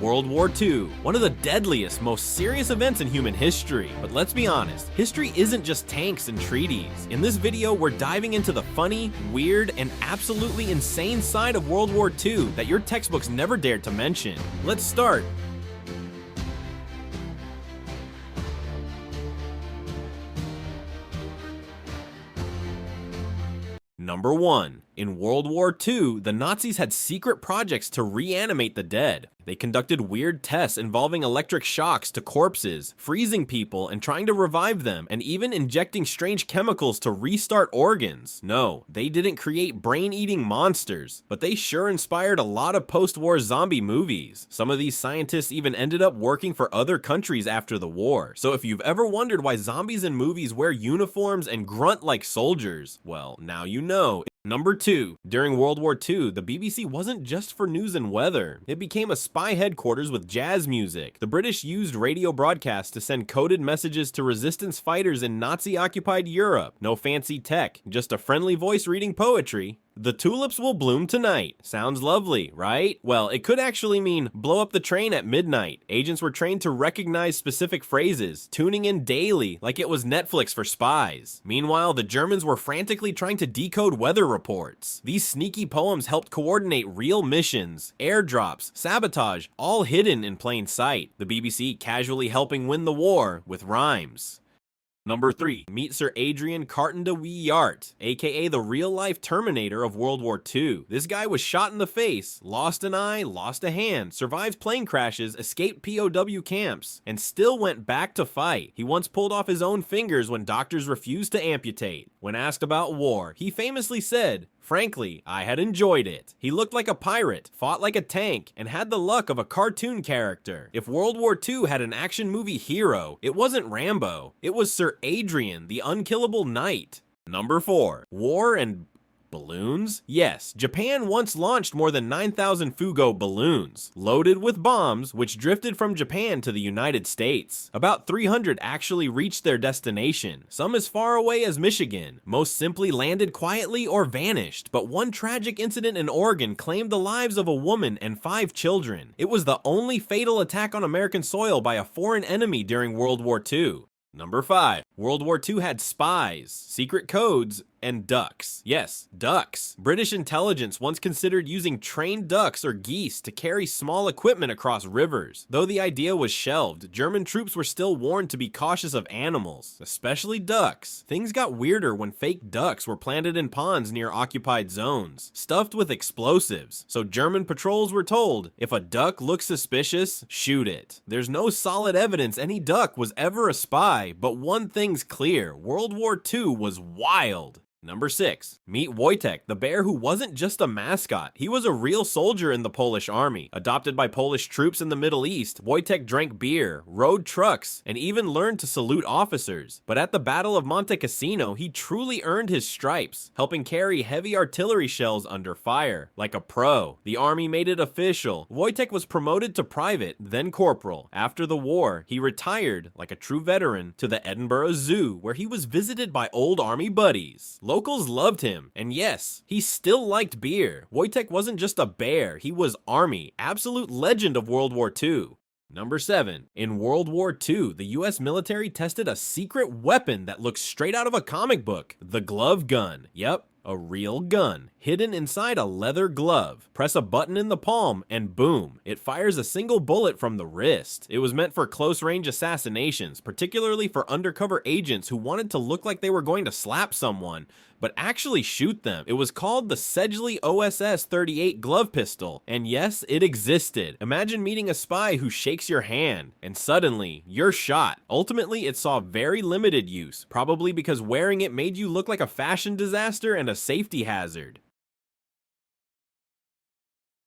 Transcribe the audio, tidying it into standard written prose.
World War II, one of the deadliest, most serious events in human history. But let's be honest, history isn't just tanks and treaties. In this video, we're diving into the funny, weird, and absolutely insane side of World War II that your textbooks never dared to mention. Let's start. Number 1. In World War II, the Nazis had secret projects to reanimate the dead. They conducted weird tests involving electric shocks to corpses, freezing people and trying to revive them, and even injecting strange chemicals to restart organs. No, they didn't create brain-eating monsters, but they sure inspired a lot of post-war zombie movies. Some of these scientists even ended up working for other countries after the war. So if you've ever wondered why zombies in movies wear uniforms and grunt like soldiers, well, now you know. Number 2. During World War II, the BBC wasn't just for news and weather. It became a spy headquarters with jazz music. The British used radio broadcasts to send coded messages to resistance fighters in Nazi-occupied Europe. No fancy tech, just a friendly voice reading poetry. The tulips will bloom tonight. Sounds lovely, right? Well, it could actually mean blow up the train at midnight. Agents were trained to recognize specific phrases, tuning in daily like it was Netflix for spies. Meanwhile, the Germans were frantically trying to decode weather reports. These sneaky poems helped coordinate real missions, airdrops, sabotage, all hidden in plain sight. The BBC casually helping win the war with rhymes. Number 3. Meet Sir Adrian WWII, aka the real-life Terminator of World War II. This guy was shot in the face, lost an eye, lost a hand, survived plane crashes, escaped POW camps, and still went back to fight. He once pulled off his own fingers when doctors refused to amputate. When asked about war, he famously said, "Frankly, I had enjoyed it." He looked like a pirate, fought like a tank, and had the luck of a cartoon character. If World War II had an action movie hero, it wasn't Rambo. It was Sir Adrian, the unkillable knight. Number 4. War and balloons? Yes, Japan once launched more than 9,000 Fugo balloons, loaded with bombs, which drifted from Japan to the United States. About 300 actually reached their destination, some as far away as Michigan. Most simply landed quietly or vanished, but one tragic incident in Oregon claimed the lives of a woman and 5 children. It was the only fatal attack on American soil by a foreign enemy during World War II. Number 5. World War II had spies, secret codes, and ducks. Yes, ducks. British intelligence once considered using trained ducks or geese to carry small equipment across rivers. Though the idea was shelved, German troops were still warned to be cautious of animals, especially ducks. Things got weirder when fake ducks were planted in ponds near occupied zones, stuffed with explosives. So German patrols were told, if a duck looks suspicious, shoot it. There's no solid evidence any duck was ever a spy, but one thing's clear, World War II was wild. Number 6. Meet Wojtek, the bear who wasn't just a mascot. He was a real soldier in the Polish army. Adopted by Polish troops in the Middle East, Wojtek drank beer, rode trucks, and even learned to salute officers. But at the Battle of Monte Cassino, he truly earned his stripes, helping carry heavy artillery shells under fire. Like a pro, the army made it official. Wojtek was promoted to private, then corporal. After the war, he retired, like a true veteran, to the Edinburgh Zoo, where he was visited by old army buddies. Locals loved him, and yes, he still liked beer. Wojtek wasn't just a bear, he was army, absolute legend of World War II. Number 7. In World War II, the US military tested a secret weapon that looks straight out of a comic book, the glove gun. Yep, a real gun, hidden inside a leather glove. Press a button in the palm, and boom, it fires a single bullet from the wrist. It was meant for close-range assassinations, particularly for undercover agents who wanted to look like they were going to slap someone, but actually shoot them. It was called the Sedgley OSS-38 glove pistol, and yes, it existed. Imagine meeting a spy who shakes your hand, and suddenly, you're shot. Ultimately, it saw very limited use, probably because wearing it made you look like a fashion disaster and a safety hazard.